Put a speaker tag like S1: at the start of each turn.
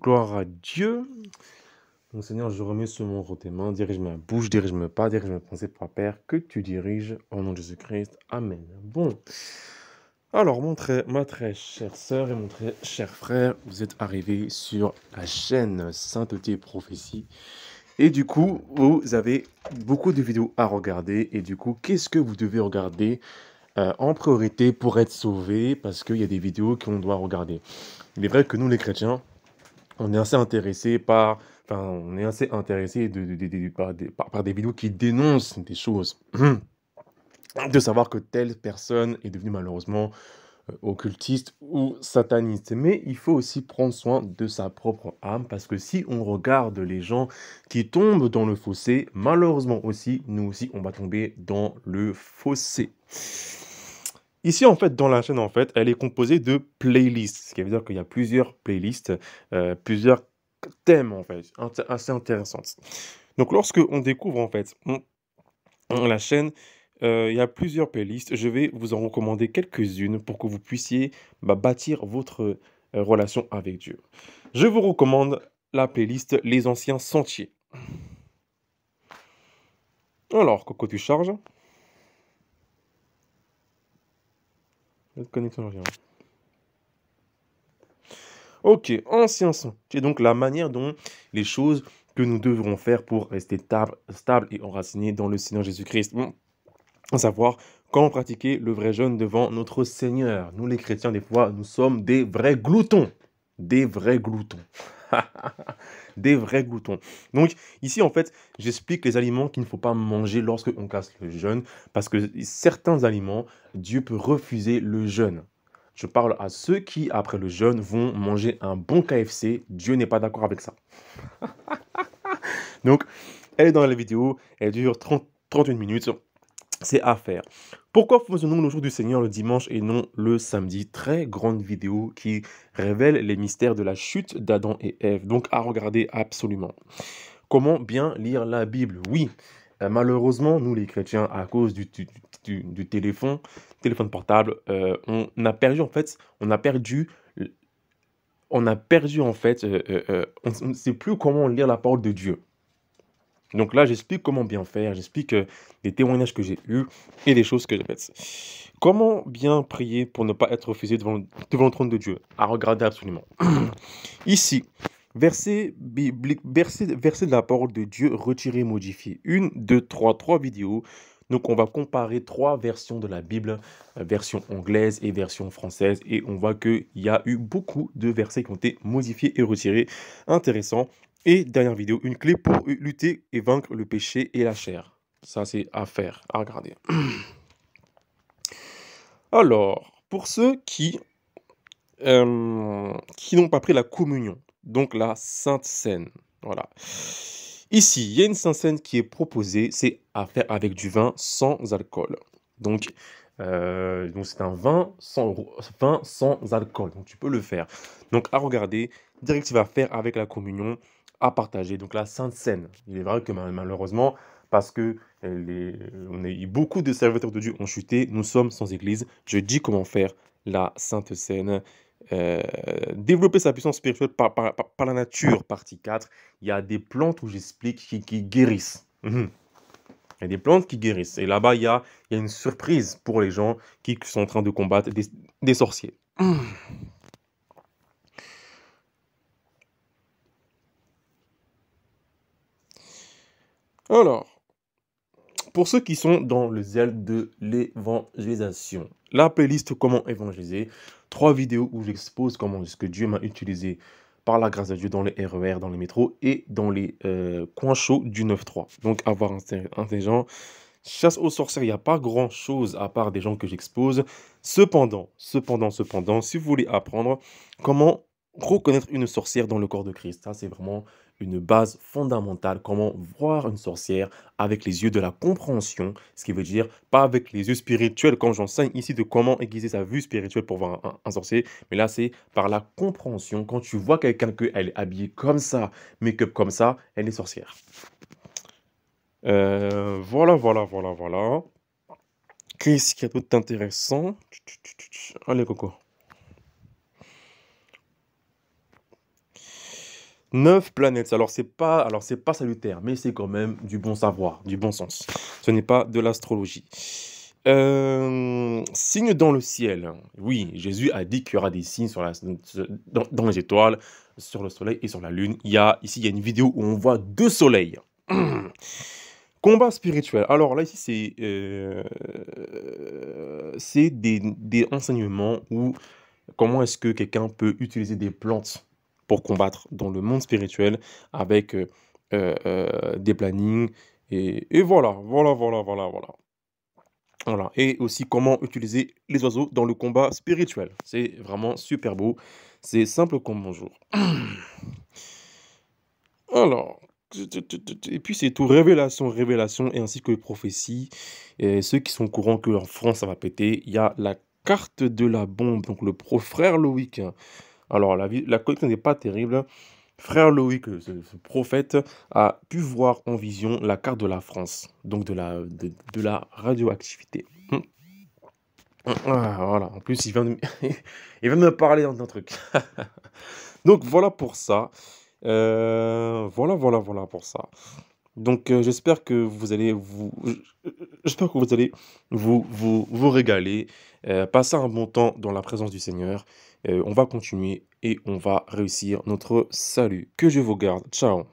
S1: Gloire à Dieu. Mon Seigneur, je remets ce monde entre tes mains. Dirige ma bouche, dirige mes pas, dirige mes pensées, Papa Père, que tu diriges au nom de Jésus-Christ. Amen. Bon. Alors, ma très chère sœur et mon très cher frère, vous êtes arrivés sur la chaîne Sainteté et Prophétie. Et du coup, vous avez beaucoup de vidéos à regarder. Et du coup, qu'est-ce que vous devez regarder en priorité pour être sauvé? Parce qu'il y a des vidéos qu'on doit regarder. Il est vrai que nous, les chrétiens, on est assez intéressé par, on est assez intéressé par des vidéos qui dénoncent des choses. De savoir que telle personne est devenue malheureusement occultiste ou sataniste. Mais il faut aussi prendre soin de sa propre âme parce que si on regarde les gens qui tombent dans le fossé, malheureusement aussi, nous aussi, on va tomber dans le fossé. Ici, en fait, dans la chaîne, en fait, elle est composée de playlists, ce qui veut dire qu'il y a plusieurs playlists, plusieurs thèmes, en fait, assez intéressantes. Donc, lorsque on découvre, en fait, la chaîne, il y a plusieurs playlists. Je vais vous en recommander quelques-unes pour que vous puissiez bâtir votre relation avec Dieu. Je vous recommande la playlist Les Anciens Sentiers. Alors, Coco, tu charges. Notre connexion revient. Ok, Anciens Sentiers. Donc, la manière dont les choses que nous devrons faire pour rester stable et enracinés dans le Seigneur Jésus-Christ. À savoir comment pratiquer le vrai jeûne devant notre Seigneur. Nous, les chrétiens, des fois, nous sommes des vrais gloutons. Des vrais gloutons. Des vrais gloutons. Donc, ici, en fait, j'explique les aliments qu'il ne faut pas manger lorsque on casse le jeûne. Parce que certains aliments, Dieu peut refuser le jeûne. Je parle à ceux qui, après le jeûne, vont manger un bon KFC. Dieu n'est pas d'accord avec ça. Donc, elle est dans la vidéo. Elle dure 31 minutes. C'est à faire. Pourquoi faisons-nous le jour du Seigneur le dimanche et non le samedi? Très grande vidéo qui révèle les mystères de la chute d'Adam et Ève. Donc à regarder absolument. Comment bien lire la Bible? Oui, malheureusement, nous les chrétiens, à cause du téléphone portable, on a perdu en fait, on ne sait plus comment lire la parole de Dieu. Donc là, j'explique comment bien faire, j'explique des témoignages que j'ai eus et des choses que j'ai faites. Comment bien prier pour ne pas être refusé devant le trône de Dieu? À regarder absolument. Ici, verset biblique, verset de la parole de Dieu, retiré, modifié. 1, 2, 3, 3 vidéos. Donc on va comparer 3 versions de la Bible, version anglaise et version française. Et on voit qu'il y a eu beaucoup de versets qui ont été modifiés et retirés. Intéressant. Et dernière vidéo, une clé pour lutter et vaincre le péché et la chair. Ça, c'est à faire, à regarder. Alors, pour ceux qui n'ont pas pris la communion, donc la Sainte Seine, voilà. Ici, il y a une Sainte Seine qui est proposée, c'est à faire avec du vin sans alcool. Donc c'est un vin sans alcool, donc tu peux le faire. Donc à regarder, directive à faire avec la communion, à partager. Donc la Sainte Seine, il est vrai que malheureusement, parce que beaucoup de serviteurs de Dieu ont chuté, nous sommes sans église. Je dis comment faire la Sainte Seine. Développer sa puissance spirituelle par la nature, partie 4. Il y a des plantes où j'explique qui guérissent. Il y a des plantes qui guérissent. Et là-bas, il y a une surprise pour les gens qui sont en train de combattre des sorciers. Alors, pour ceux qui sont dans le zèle de l'évangélisation, la playlist Comment évangéliser, 3 vidéos où j'expose comment est-ce que Dieu m'a utilisé par la grâce de Dieu dans les RER, dans les métros et dans les coins chauds du 9-3. Donc, avoir intelligent. Chasse aux sorcières, il n'y a pas grand-chose à part des gens que j'expose. Cependant, si vous voulez apprendre comment reconnaître une sorcière dans le corps de Christ, ça c'est vraiment une base fondamentale. Comment voir une sorcière avec les yeux de la compréhension, ce qui veut dire pas avec les yeux spirituels, comme j'enseigne ici de comment aiguiser sa vue spirituelle pour voir un sorcier, mais là c'est par la compréhension. Quand tu vois quelqu'un qu'elle est habillée comme ça, make-up comme ça, elle est sorcière. Voilà. Qu'est-ce qu'il y a d'autre d'intéressant? Allez, Coco. 9 planètes. Alors c'est pas salutaire, mais c'est quand même du bon savoir, du bon sens. Ce n'est pas de l'astrologie. Signes dans le ciel. Oui, Jésus a dit qu'il y aura des signes dans les étoiles, sur le soleil et sur la lune. Il y a une vidéo où on voit 2 soleils. Combat spirituel. Alors là, ici, c'est des enseignements où comment est-ce que quelqu'un peut utiliser des plantes pour combattre dans le monde spirituel avec des plannings et voilà. Et aussi comment utiliser les oiseaux dans le combat spirituel. C'est vraiment super beau. C'est simple comme bonjour. Alors, et puis c'est tout, révélation, et ainsi que prophétie. Et ceux qui sont au courant que en France, ça va péter, il y a la carte de la bombe, donc frère Loïc. Alors, la connexion n'est pas terrible. Frère Loïc, ce prophète, a pu voir en vision la carte de la France, donc de la radioactivité. Voilà, en plus, il vient de me parler d'un truc. Donc, voilà pour ça. Voilà pour ça. Donc, j'espère que vous allez vous régaler, passer un bon temps dans la présence du Seigneur. On va continuer et on va réussir notre salut. Que Dieu vous garde. Ciao.